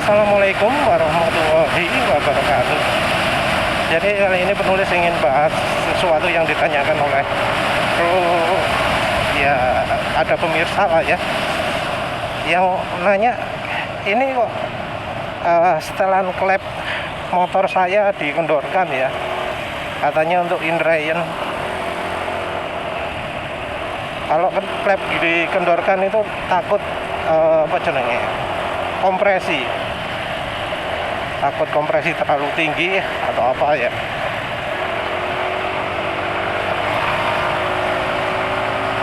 Assalamualaikum warahmatullahi wabarakatuh. Jadi kali ini penulis ingin bahas sesuatu yang ditanyakan oleh ya ada pemirsa lah ya, yang nanya ini kok setelan klep motor saya dikendorkan ya, katanya untuk indrayan. Kalau klep dikendorkan itu takut kompresi, takut kompresi terlalu tinggi atau apa ya.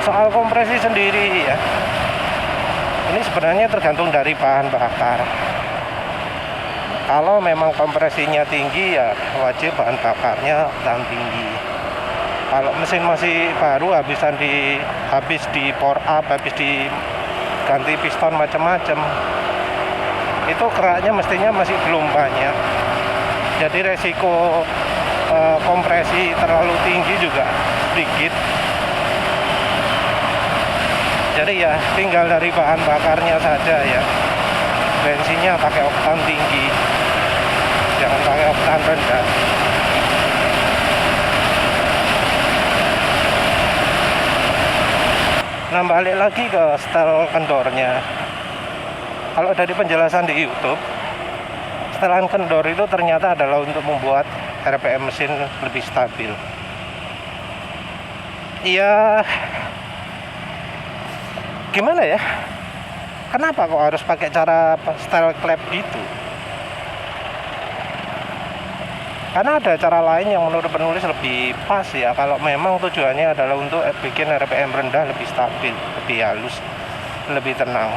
Soal kompresi sendiri ya, ini sebenarnya tergantung dari bahan bakar. Kalau memang kompresinya tinggi ya wajib bahan bakarnya dan tinggi. Kalau mesin masih baru habis di pour up, habis diganti piston macam-macam, itu keraknya mestinya masih belum banyak. Jadi resiko kompresi terlalu tinggi juga sedikit. Jadi ya tinggal dari bahan bakarnya saja ya. Bensinnya pakai oktan tinggi, jangan pakai oktan rendah. Nah, balik lagi ke setel kendornya. Kalau dari penjelasan di YouTube, setelan kendor itu ternyata adalah untuk membuat RPM mesin lebih stabil. Iya, gimana ya? Kenapa kok harus pakai cara setel klep gitu? Karena ada cara lain yang menurut penulis lebih pas ya, kalau memang tujuannya adalah untuk bikin RPM rendah lebih stabil, lebih halus, lebih tenang.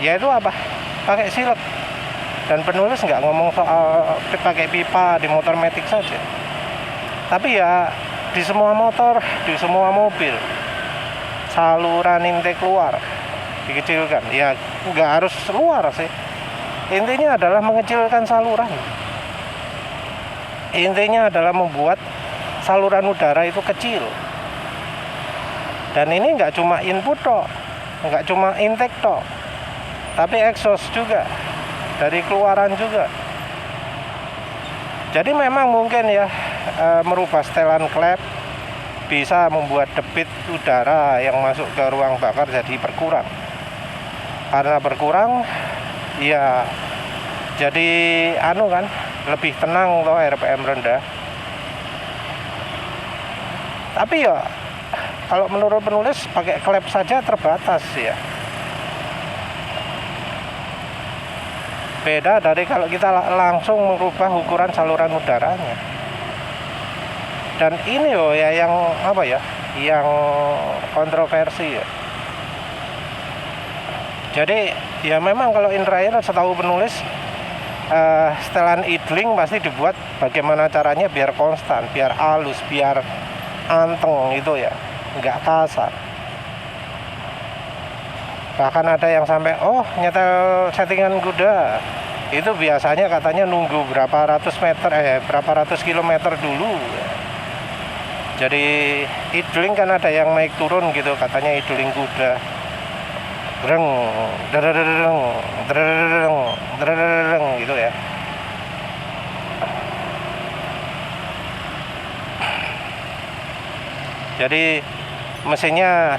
Yaitu apa? Pakai silek. Dan penulis nggak ngomong soal pakai pipa di motor matic saja, tapi ya di semua motor, di semua mobil, saluran intake keluar dikecilkan. Ya nggak harus luar sih, intinya adalah mengecilkan saluran. Intinya adalah membuat saluran udara itu kecil. Dan ini nggak cuma input toh, nggak cuma intake toh, tapi exhaust juga, dari keluaran juga. Jadi memang mungkin ya merubah setelan klep bisa membuat debit udara yang masuk ke ruang bakar jadi berkurang. Karena berkurang ya jadi lebih tenang loh, RPM rendah. Tapi ya kalau menurut penulis pakai klep saja terbatas ya. Beda dari kalau kita langsung merubah ukuran saluran udaranya. Dan ini loh ya yang kontroversi ya. Jadi ya memang kalau indrayan setahu penulis setelan idling pasti dibuat bagaimana caranya biar konstan, biar halus, biar anteng itu ya, nggak kasar. Bahkan ada yang sampai nyetel settingan kuda itu biasanya katanya nunggu berapa ratus kilometer dulu. Jadi idling kan ada yang naik turun gitu, katanya idling kuda. Dreng, dreng, dreng, dreng gitu ya. Jadi mesinnya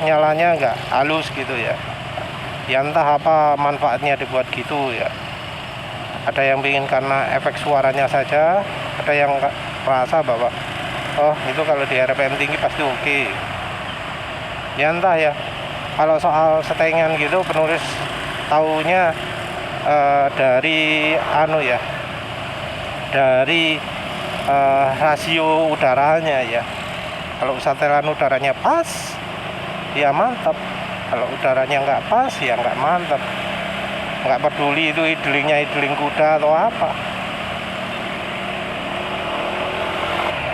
nyalanya nggak halus gitu ya. Ya entah apa manfaatnya dibuat gitu ya. Ada yang ingin karena efek suaranya saja, ada yang merasa bahwa itu kalau di RPM tinggi pasti oke. Ya entah ya. Kalau soal setengan gitu penulis taunya dari rasio udaranya ya. Kalau setelan udaranya pas ya mantap, kalau udaranya nggak pas ya nggak mantap. Nggak peduli itu idlingnya idling kuda atau apa.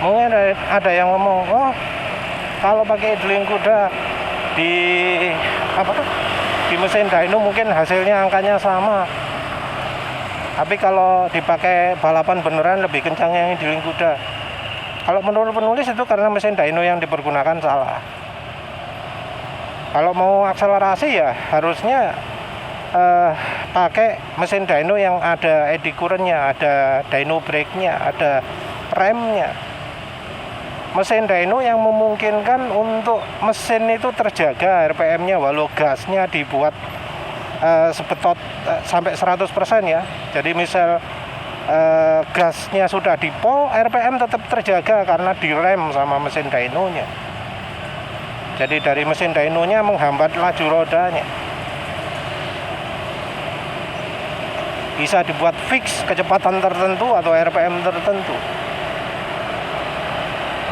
Mungkin ada yang ngomong kalau pakai idling kuda di mesin dyno mungkin hasilnya angkanya sama, tapi kalau dipakai balapan beneran lebih kencang yang idling kuda. Kalau menurut penulis itu karena mesin dyno yang dipergunakan salah. Kalau mau akselerasi ya harusnya pakai mesin dyno yang ada eddy current-nya, ada dyno brake-nya, ada remnya. Mesin dyno yang memungkinkan untuk mesin itu terjaga RPM-nya walau gasnya dibuat sebetot sampai 100% ya. Jadi misal gasnya sudah di pol, RPM tetap terjaga karena direm sama mesin dyno-nya. Jadi dari mesin dyno-nya menghambat laju rodanya. Bisa dibuat fix kecepatan tertentu atau RPM tertentu.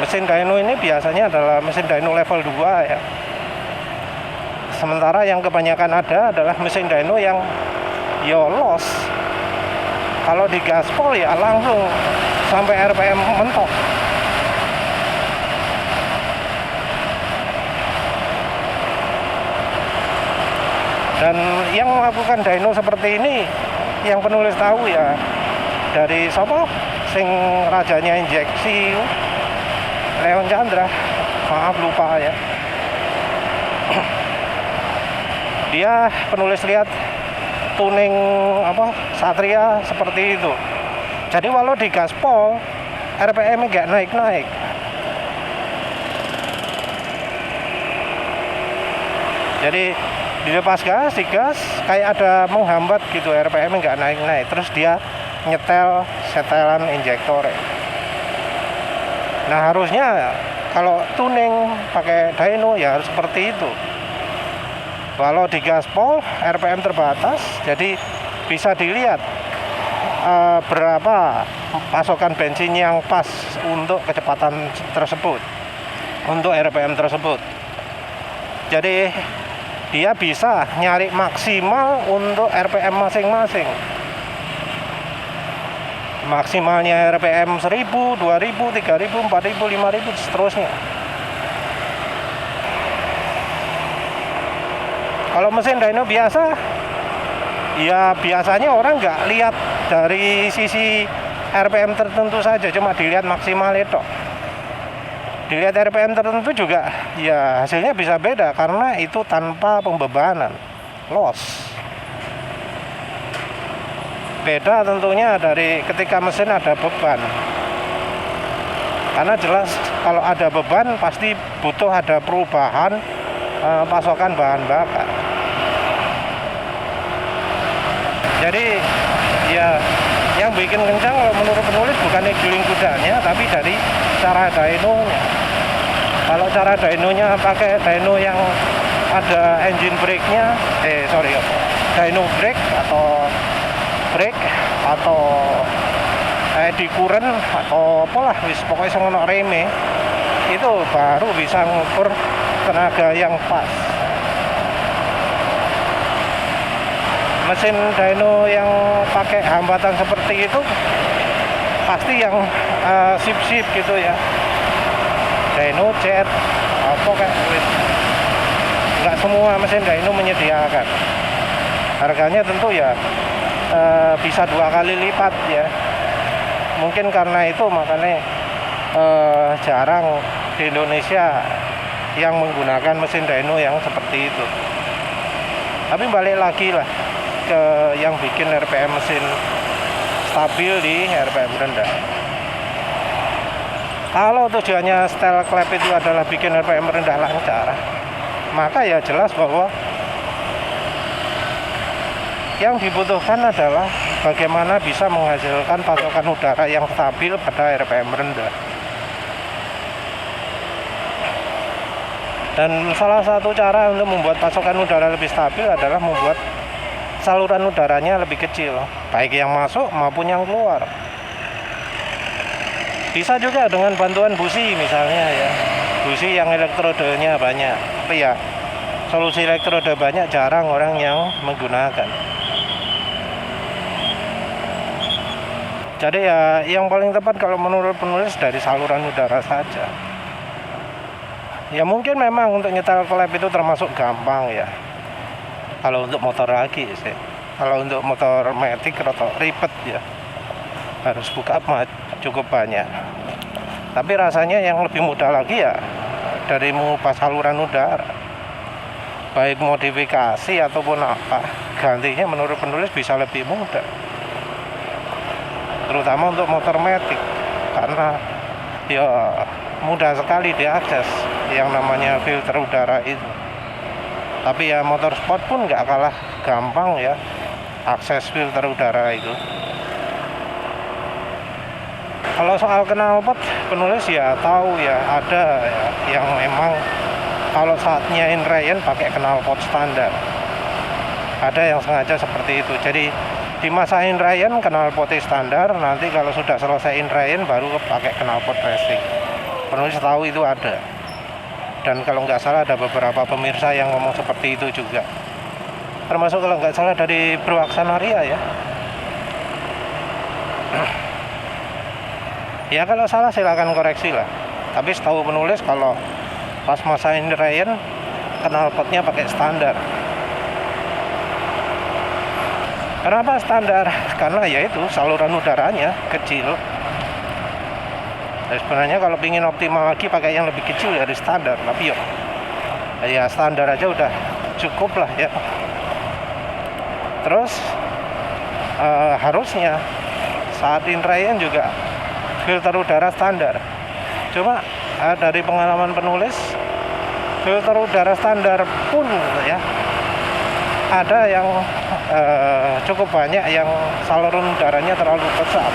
Mesin dyno ini biasanya adalah mesin dyno level 2 ya. Sementara yang kebanyakan ada adalah mesin dyno yang loss. Kalau di gaspol ya langsung sampai RPM mentok. Dan yang melakukan dyno seperti ini, yang penulis tahu ya dari sopo sing rajanya injeksi, Leon Chandra, maaf lupa ya. Dia penulis lihat tuning Satria seperti itu. Jadi walau di gaspol RPM nggak naik-naik. Jadi dilepas gas, digas kayak ada menghambat gitu, RPM nggak naik-naik. Terus dia nyetel setelan injektor. Nah harusnya kalau tuning pakai dyno ya harus seperti itu. Walau di gaspol RPM terbatas, jadi bisa dilihat berapa pasokan bensin yang pas untuk kecepatan tersebut, untuk RPM tersebut. Jadi dia bisa nyari maksimal untuk RPM masing-masing. Maksimalnya RPM 1000, 2000, 3000, 4000, 5000 seterusnya. Kalau mesin dyno biasa, ya biasanya orang nggak lihat dari sisi RPM tertentu saja, cuma dilihat maksimal itu. Dilihat RPM tertentu juga, ya hasilnya bisa beda karena itu tanpa pembebanan, loss. Beda tentunya dari ketika mesin ada beban. Karena jelas kalau ada beban pasti butuh ada perubahan pasokan bahan bakar. Jadi ya yang bikin kencang kalau menurut penulis bukan giling kudanya, tapi dari cara dyno-nya. Kalau cara dyno-nya pakai dyno yang ada engine brake-nya, dyno brake atau brake atau eddy current atau apalah pokoknya ngono reme, itu baru bisa ngukur tenaga yang pas. Mesin dyno yang pakai hambatan seperti itu pasti yang sip-sip gitu ya, dyno jet apa kayak nggak semua mesin dyno menyediakan. Harganya tentu ya bisa 2 kali lipat ya. Mungkin karena itu makanya jarang di Indonesia yang menggunakan mesin dyno yang seperti itu. Tapi balik lagi lah ke yang bikin RPM mesin stabil di RPM rendah. Kalau tujuannya setel klep itu adalah bikin RPM rendah lancar, maka ya jelas bahwa yang dibutuhkan adalah bagaimana bisa menghasilkan pasokan udara yang stabil pada RPM rendah. Dan salah satu cara untuk membuat pasokan udara lebih stabil adalah membuat saluran udaranya lebih kecil, baik yang masuk maupun yang keluar. Bisa juga dengan bantuan busi misalnya ya, busi yang elektrodenya banyak. Tapi ya solusi elektroda banyak jarang orang yang menggunakan. Jadi ya yang paling tepat kalau menurut penulis dari saluran udara saja. Ya mungkin memang untuk nyetel klep itu termasuk gampang ya. Kalau untuk motor lagi sih, kalau untuk motor matic atau ribet ya, harus buka cukup banyak. Tapi rasanya yang lebih mudah lagi ya dari mengubah saluran udara. baik modifikasi ataupun apa, gantinya menurut penulis bisa lebih mudah, terutama untuk motor matic, karena ya mudah sekali diakses yang namanya filter udara itu. Tapi ya motor sport pun nggak kalah gampang ya akses filter udara itu. Kalau soal knalpot, penulis ya tahu ya ada ya, yang memang kalau saatnya inrayan pakai knalpot standar. Ada yang sengaja seperti itu. Jadi di masa inrayan knalpot standar, nanti kalau sudah selesai inrayan baru pakai knalpot racing. Penulis tahu itu ada. Dan kalau nggak salah ada beberapa pemirsa yang ngomong seperti itu juga. Termasuk kalau nggak salah dari Bro Aksanaria ya. Ya kalau salah silakan koreksi lah. Tapi setahu penulis kalau pas masa inrayan knalpotnya pakai standar. Kenapa standar? Karena yaitu saluran udaranya kecil. Sebenarnya kalau ingin optimal lagi pakai yang lebih kecil dari standar. Tapi ya standar aja udah cukup lah ya. Terus harusnya saat inrayan juga filter udara standar. Cuma dari pengalaman penulis, filter udara standar pun ya ada yang cukup banyak yang saluran udaranya terlalu besar.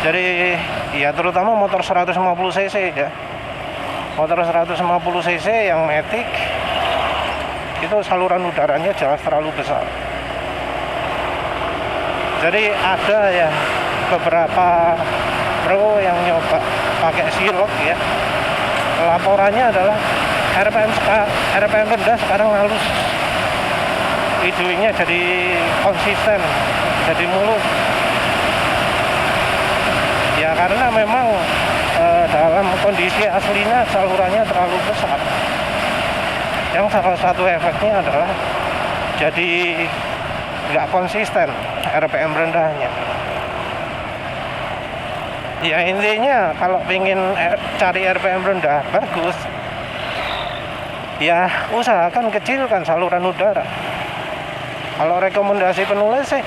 Jadi ya terutama motor 150 cc ya. Motor 150 cc yang matic itu saluran udaranya jelas terlalu besar. Jadi ada ya beberapa pro yang nyoba pakai silok ya. Laporannya adalah RPM rendah sekarang halus. Idenya jadi konsisten, jadi mulus. Ya karena memang dalam kondisi aslinya salurannya terlalu besar. Yang salah satu efeknya adalah jadi nggak konsisten RPM rendahnya. Ya intinya kalau ingin cari RPM rendah bagus, ya usahakan kecilkan saluran udara. Kalau rekomendasi penulis sih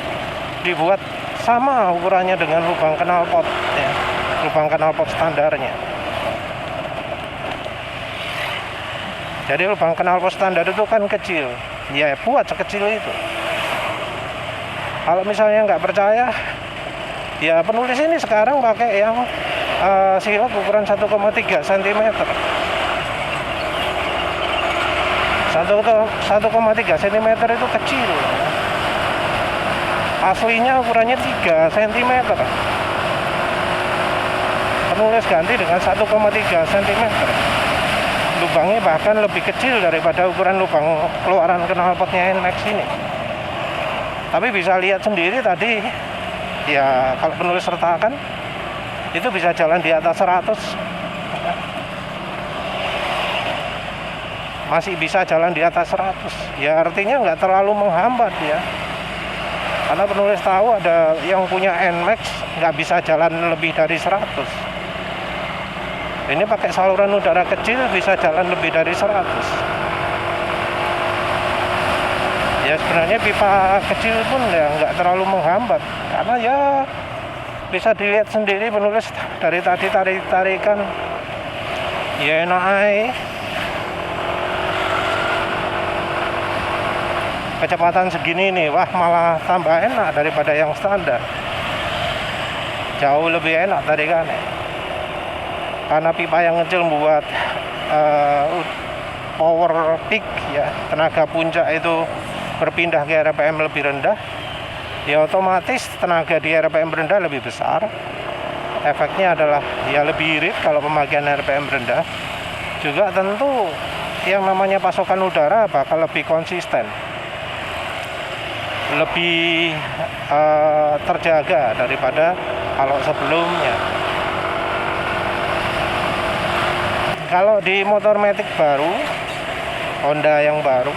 dibuat sama ukurannya dengan lubang knalpot ya, lubang knalpot standarnya. Jadi lubang knalpot standar itu kan kecil, ya buat sekecil itu. Kalau misalnya nggak percaya, ya penulis ini sekarang pakai yang silok ukuran 1,3 cm. 1,3 cm itu kecil. Aslinya ukurannya 3 cm. Penulis ganti dengan 1,3 cm. Lubangnya bahkan lebih kecil daripada ukuran lubang keluaran knalpotnya NMAX ini. Tapi bisa lihat sendiri tadi, ya kalau penulis sertakan itu bisa jalan di atas 100. Masih bisa jalan di atas 100. Ya artinya nggak terlalu menghambat ya. Karena penulis tahu ada yang punya NMAX nggak bisa jalan lebih dari 100. Ini pakai saluran udara kecil bisa jalan lebih dari 100. Ya sebenarnya pipa kecil pun ya nggak terlalu menghambat. Karena ya bisa dilihat sendiri penulis dari tadi tarikan. Ya enak aja. Kecepatan segini nih, wah malah tambah enak daripada yang standar. Jauh lebih enak tarikannya. Karena pipa yang kecil membuat power peak ya, tenaga puncak itu berpindah ke RPM lebih rendah. Ya otomatis tenaga di RPM rendah lebih besar. Efeknya adalah ya lebih irit kalau pemakaian RPM rendah. Juga tentu yang namanya pasokan udara bakal lebih konsisten, lebih terjaga daripada kalau sebelumnya. Kalau di motor matic baru, Honda yang baru,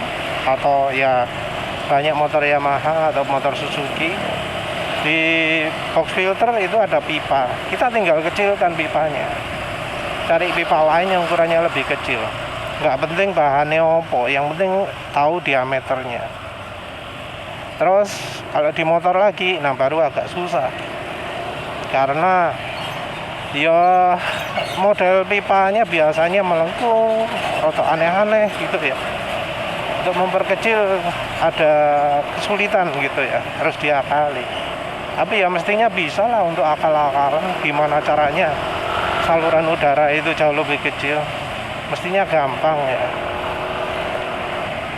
atau ya banyak motor Yamaha atau motor Suzuki, di box filter itu ada pipa. Kita tinggal kecilkan pipanya, cari pipa lain yang ukurannya lebih kecil. nggak penting bahannya opo, yang penting tahu diameternya. Terus kalau di motor lagi, nah baru agak susah karena ya model pipanya biasanya melengkung atau aneh-aneh gitu ya. Untuk memperkecil ada kesulitan gitu ya, harus diakali. Tapi ya mestinya bisa lah untuk akal-akalan gimana caranya saluran udara itu jauh lebih kecil, mestinya gampang ya.